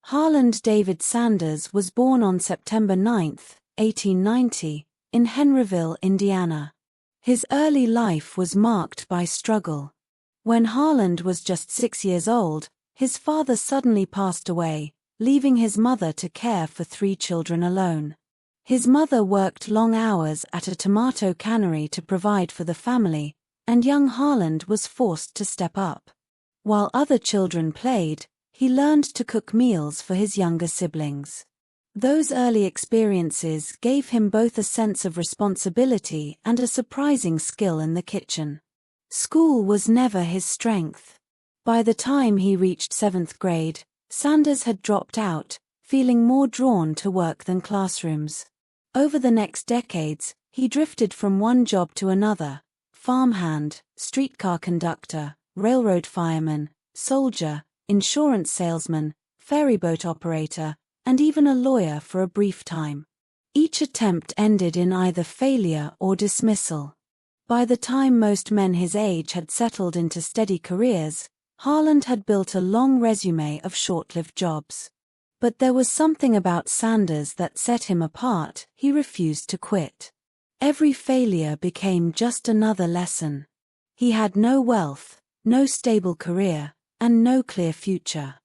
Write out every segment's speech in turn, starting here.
Harland David Sanders was born on September 9, 1890, in Henryville, Indiana. His early life was marked by struggle. When Harland was just 6 years old, his father suddenly passed away, leaving his mother to care for 3 children alone. His mother worked long hours at a tomato cannery to provide for the family, and young Harland was forced to step up. While other children played, he learned to cook meals for his younger siblings. Those early experiences gave him both a sense of responsibility and a surprising skill in the kitchen. School was never his strength. By the time he reached 7th grade, Sanders had dropped out, feeling more drawn to work than classrooms. Over the next decades, he drifted from one job to another: farmhand, streetcar conductor, railroad fireman, soldier, insurance salesman, ferryboat operator, and even a lawyer for a brief time. Each attempt ended in either failure or dismissal. By the time most men his age had settled into steady careers, Harland had built a long resume of short-lived jobs. But there was something about Sanders that set him apart. He refused to quit. Every failure became just another lesson. He had no wealth, no stable career, and no clear future.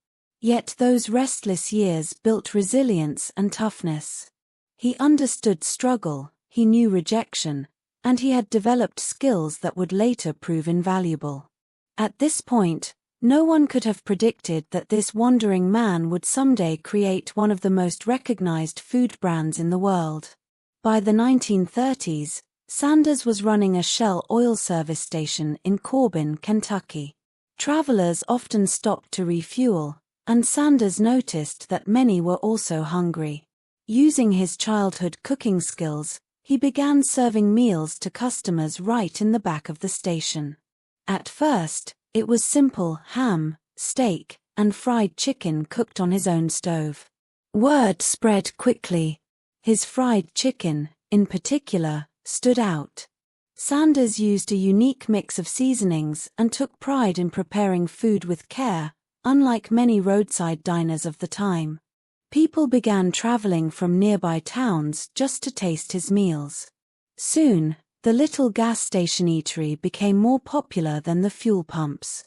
Yet those restless years built resilience and toughness. He understood struggle, he knew rejection, and he had developed skills that would later prove invaluable. At this point, no one could have predicted that this wandering man would someday create one of the most recognized food brands in the world. By the 1930s, Sanders was running a Shell oil service station in Corbin, Kentucky. Travelers often stopped to refuel, and Sanders noticed that many were also hungry. Using his childhood cooking skills, he began serving meals to customers right in the back of the station. At first, it was simple ham, steak, and fried chicken cooked on his own stove. Word spread quickly. His fried chicken, in particular, stood out. Sanders used a unique mix of seasonings and took pride in preparing food with care, unlike many roadside diners of the time. People began traveling from nearby towns just to taste his meals. Soon, the little gas station eatery became more popular than the fuel pumps.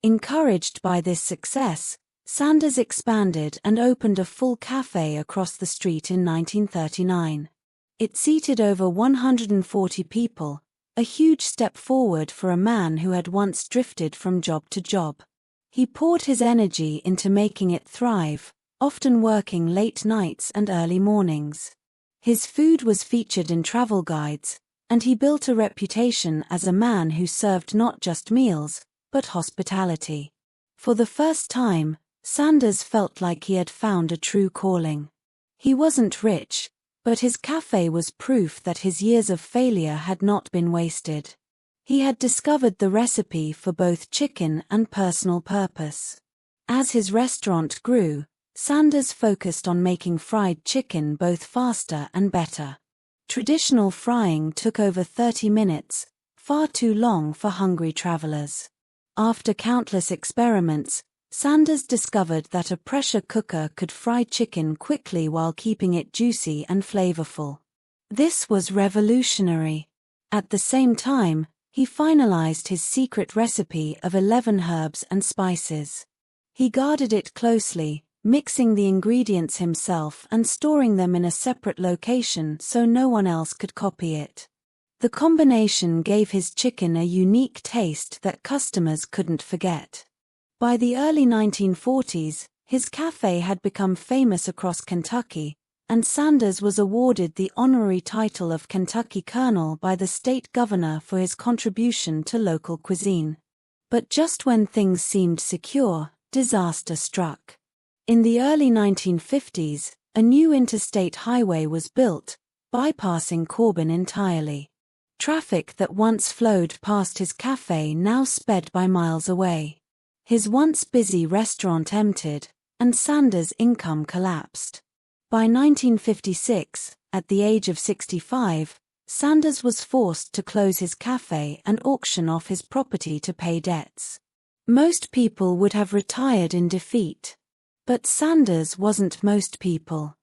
Encouraged by this success, Sanders expanded and opened a full cafe across the street in 1939. It seated over 140 people, a huge step forward for a man who had once drifted from job to job. He poured his energy into making it thrive, often working late nights and early mornings. His food was featured in travel guides, and he built a reputation as a man who served not just meals, but hospitality. For the first time, Sanders felt like he had found a true calling. He wasn't rich, but his cafe was proof that his years of failure had not been wasted. He had discovered the recipe for both chicken and personal purpose. As his restaurant grew, Sanders focused on making fried chicken both faster and better. Traditional frying took over 30 minutes, far too long for hungry travelers. After countless experiments, Sanders discovered that a pressure cooker could fry chicken quickly while keeping it juicy and flavorful. This was revolutionary. At the same time, he finalized his secret recipe of 11 herbs and spices. He guarded it closely, mixing the ingredients himself and storing them in a separate location so no one else could copy it. The combination gave his chicken a unique taste that customers couldn't forget. By the early 1940s, his cafe had become famous across Kentucky, and Sanders was awarded the honorary title of Kentucky Colonel by the state governor for his contribution to local cuisine. But just when things seemed secure, disaster struck. In the early 1950s, a new interstate highway was built, bypassing Corbin entirely. Traffic that once flowed past his cafe now sped by miles away. His once busy restaurant emptied, and Sanders' income collapsed. By 1956, at the age of 65, Sanders was forced to close his cafe and auction off his property to pay debts. Most people would have retired in defeat. But Sanders wasn't most people.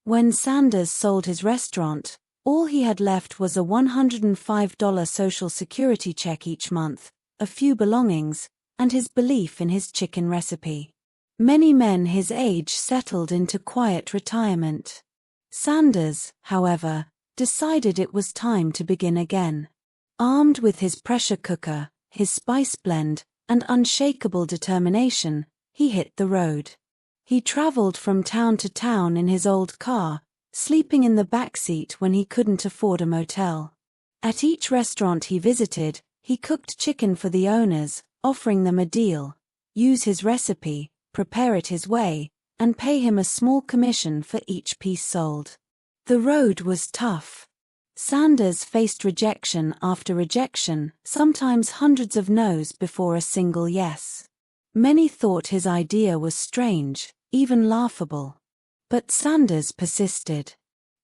When Sanders sold his restaurant, all he had left was a $105 Social Security check each month, a few belongings, and his belief in his chicken recipe. Many men his age settled into quiet retirement. Sanders, however, decided it was time to begin again. Armed with his pressure cooker, his spice blend, and unshakable determination, he hit the road. He traveled from town to town in his old car, sleeping in the backseat when he couldn't afford a motel. At each restaurant he visited, he cooked chicken for the owners, offering them a deal: use his recipe, prepare it his way, and pay him a small commission for each piece sold. The road was tough. Sanders faced rejection after rejection, sometimes hundreds of no's before a single yes. Many thought his idea was strange, even laughable. But Sanders persisted.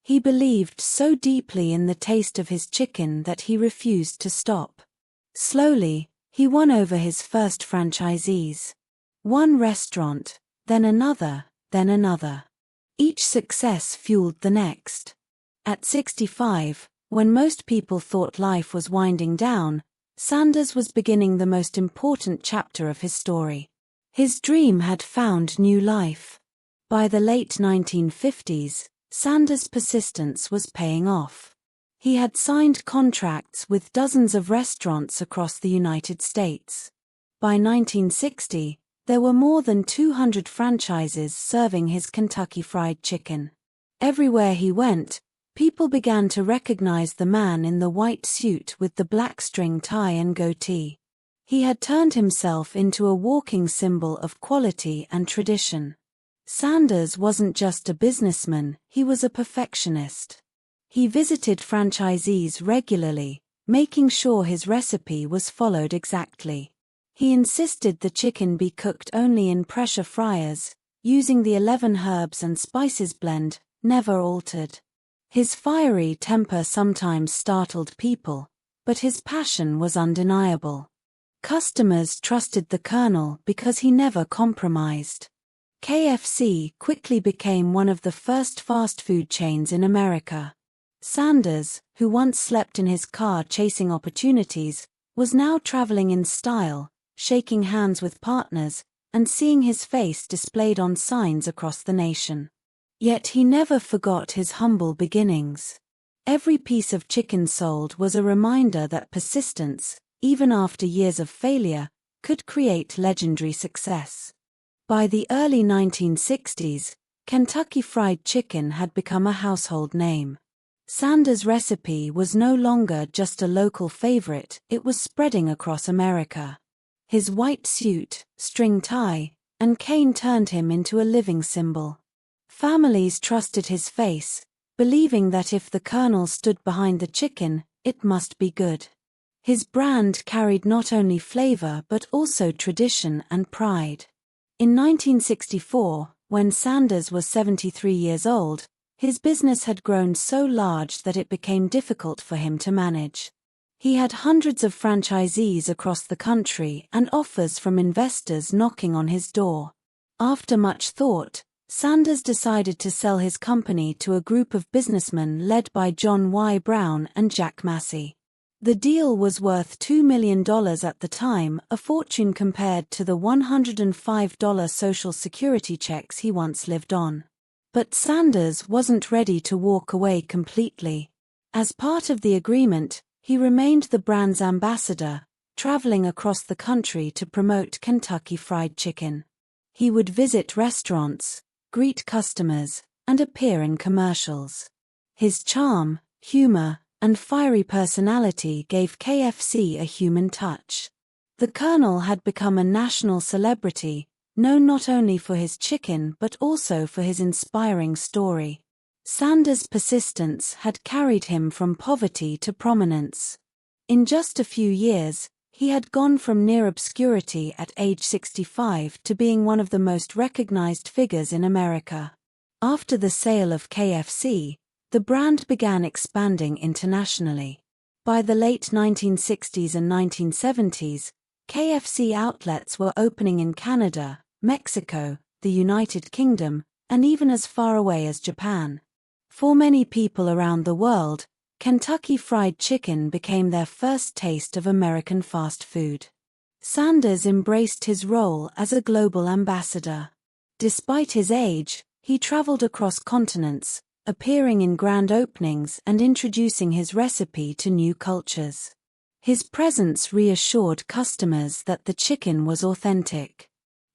He believed so deeply in the taste of his chicken that he refused to stop. Slowly, he won over his first franchisees. One restaurant, then another, then another. Each success fueled the next. At 65, when most people thought life was winding down, Sanders was beginning the most important chapter of his story. His dream had found new life. By the late 1950s, Sanders' persistence was paying off. He had signed contracts with dozens of restaurants across the United States. By 1960, there were more than 200 franchises serving his Kentucky Fried Chicken. Everywhere he went, people began to recognize the man in the white suit with the black string tie and goatee. He had turned himself into a walking symbol of quality and tradition. Sanders wasn't just a businessman, he was a perfectionist. He visited franchisees regularly, making sure his recipe was followed exactly. He insisted the chicken be cooked only in pressure fryers, using the 11 herbs and spices blend, never altered. His fiery temper sometimes startled people, but his passion was undeniable. Customers trusted the Colonel because he never compromised. KFC quickly became one of the first fast food chains in America. Sanders, who once slept in his car chasing opportunities, was now traveling in style, shaking hands with partners, and seeing his face displayed on signs across the nation. Yet he never forgot his humble beginnings. Every piece of chicken sold was a reminder that persistence, even after years of failure, could create legendary success. By the early 1960s, Kentucky Fried Chicken had become a household name. Sanders' recipe was no longer just a local favorite, it was spreading across America. His white suit, string tie, and cane turned him into a living symbol. Families trusted his face, believing that if the Colonel stood behind the chicken, it must be good. His brand carried not only flavor but also tradition and pride. In 1964, when Sanders was 73 years old, his business had grown so large that it became difficult for him to manage. He had hundreds of franchisees across the country and offers from investors knocking on his door. After much thought, Sanders decided to sell his company to a group of businessmen led by John Y. Brown and Jack Massey. The deal was worth $2 million at the time, a fortune compared to the $105 Social Security checks he once lived on. But Sanders wasn't ready to walk away completely. As part of the agreement, he remained the brand's ambassador, traveling across the country to promote Kentucky Fried Chicken. He would visit restaurants, greet customers, and appear in commercials. His charm, humor, and fiery personality gave KFC a human touch. The Colonel had become a national celebrity, known not only for his chicken but also for his inspiring story. Sanders' persistence had carried him from poverty to prominence. In just a few years, he had gone from near obscurity at age 65 to being one of the most recognized figures in America. After the sale of KFC, the brand began expanding internationally. By the late 1960s and 1970s, KFC outlets were opening in Canada, Mexico, the United Kingdom, and even as far away as Japan. For many people around the world, Kentucky Fried Chicken became their first taste of American fast food. Sanders embraced his role as a global ambassador. Despite his age, he traveled across continents, appearing in grand openings and introducing his recipe to new cultures. His presence reassured customers that the chicken was authentic.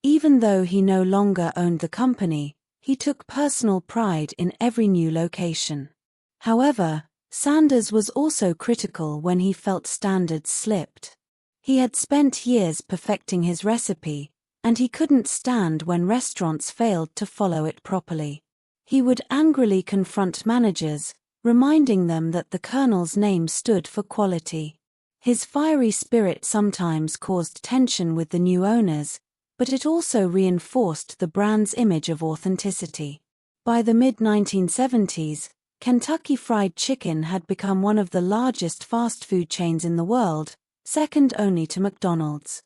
Even though he no longer owned the company, he took personal pride in every new location. However, Sanders was also critical when he felt standards slipped. He had spent years perfecting his recipe, and he couldn't stand when restaurants failed to follow it properly. He would angrily confront managers, reminding them that the Colonel's name stood for quality. His fiery spirit sometimes caused tension with the new owners, but it also reinforced the brand's image of authenticity. By the mid-1970s, Kentucky Fried Chicken had become one of the largest fast food chains in the world, second only to McDonald's.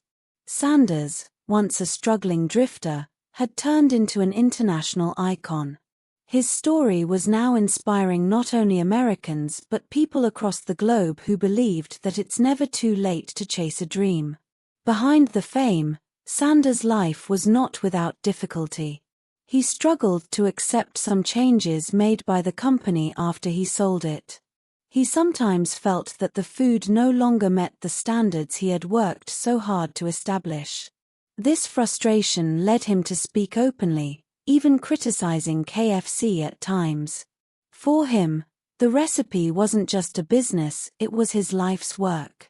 Sanders, once a struggling drifter, had turned into an international icon. His story was now inspiring not only Americans but people across the globe who believed that it's never too late to chase a dream. Behind the fame, Sanders' life was not without difficulty. He struggled to accept some changes made by the company after he sold it. He sometimes felt that the food no longer met the standards he had worked so hard to establish. This frustration led him to speak openly, even criticizing KFC at times. For him, the recipe wasn't just a business, it was his life's work.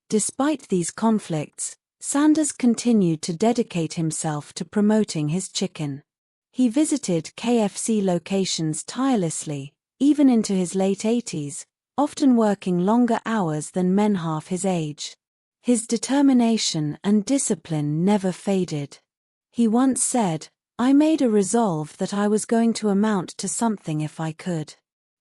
Despite these conflicts, Sanders continued to dedicate himself to promoting his chicken. He visited KFC locations tirelessly, even into his late 80s, often working longer hours than men half his age. His determination and discipline never faded. He once said, "I made a resolve that I was going to amount to something if I could.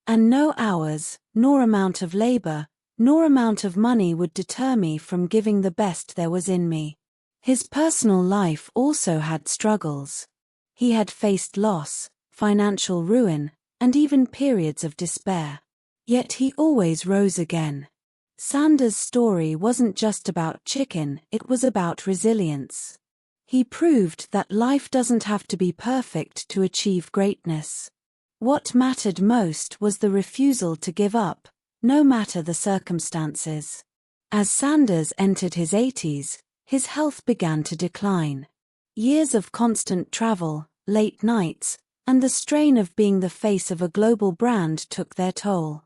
And no hours, nor amount of labor, nor amount of money would deter me from giving the best there was in me." His personal life also had struggles. He had faced loss, financial ruin, and even periods of despair. Yet he always rose again. Sanders' story wasn't just about chicken, it was about resilience. He proved that life doesn't have to be perfect to achieve greatness. What mattered most was the refusal to give up, no matter the circumstances. As Sanders entered his 80s, his health began to decline. Years of constant travel, late nights, and the strain of being the face of a global brand took their toll.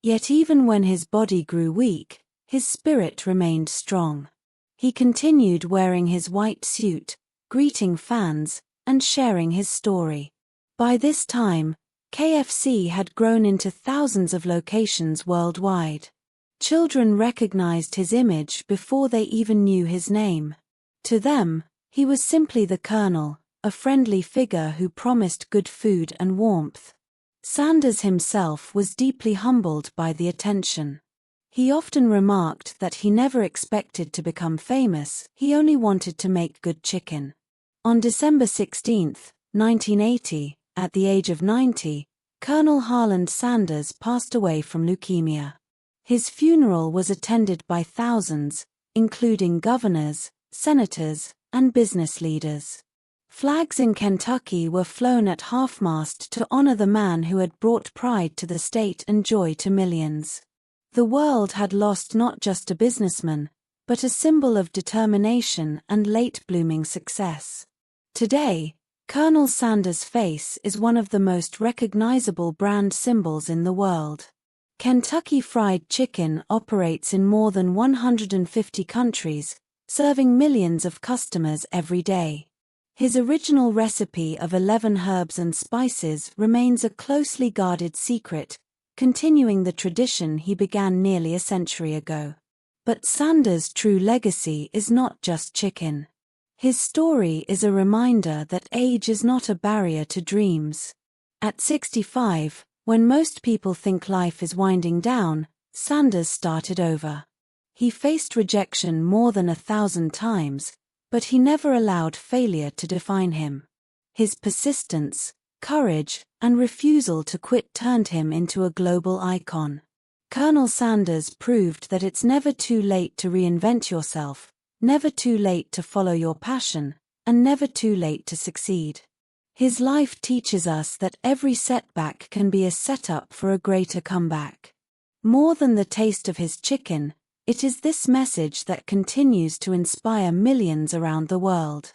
Yet even when his body grew weak, his spirit remained strong. He continued wearing his white suit, greeting fans, and sharing his story. By this time, KFC had grown into thousands of locations worldwide. Children recognized his image before they even knew his name. To them, he was simply the Colonel, a friendly figure who promised good food and warmth. Sanders himself was deeply humbled by the attention. He often remarked that he never expected to become famous, he only wanted to make good chicken. On December 16, 1980, at the age of 90, Colonel Harland Sanders passed away from leukemia. His funeral was attended by thousands, including governors, senators, and business leaders. Flags in Kentucky were flown at half-mast to honor the man who had brought pride to the state and joy to millions. The world had lost not just a businessman, but a symbol of determination and late-blooming success. Today, Colonel Sanders' face is one of the most recognizable brand symbols in the world. Kentucky Fried Chicken operates in more than 150 countries, serving millions of customers every day. His original recipe of 11 herbs and spices remains a closely guarded secret, continuing the tradition he began nearly a century ago. But Sanders' true legacy is not just chicken. His story is a reminder that age is not a barrier to dreams. At 65, when most people think life is winding down, Sanders started over. He faced rejection more than 1,000 times, but he never allowed failure to define him. His persistence, courage, and refusal to quit turned him into a global icon. Colonel Sanders proved that it's never too late to reinvent yourself, never too late to follow your passion, and never too late to succeed. His life teaches us that every setback can be a setup for a greater comeback. More than the taste of his chicken, it is this message that continues to inspire millions around the world.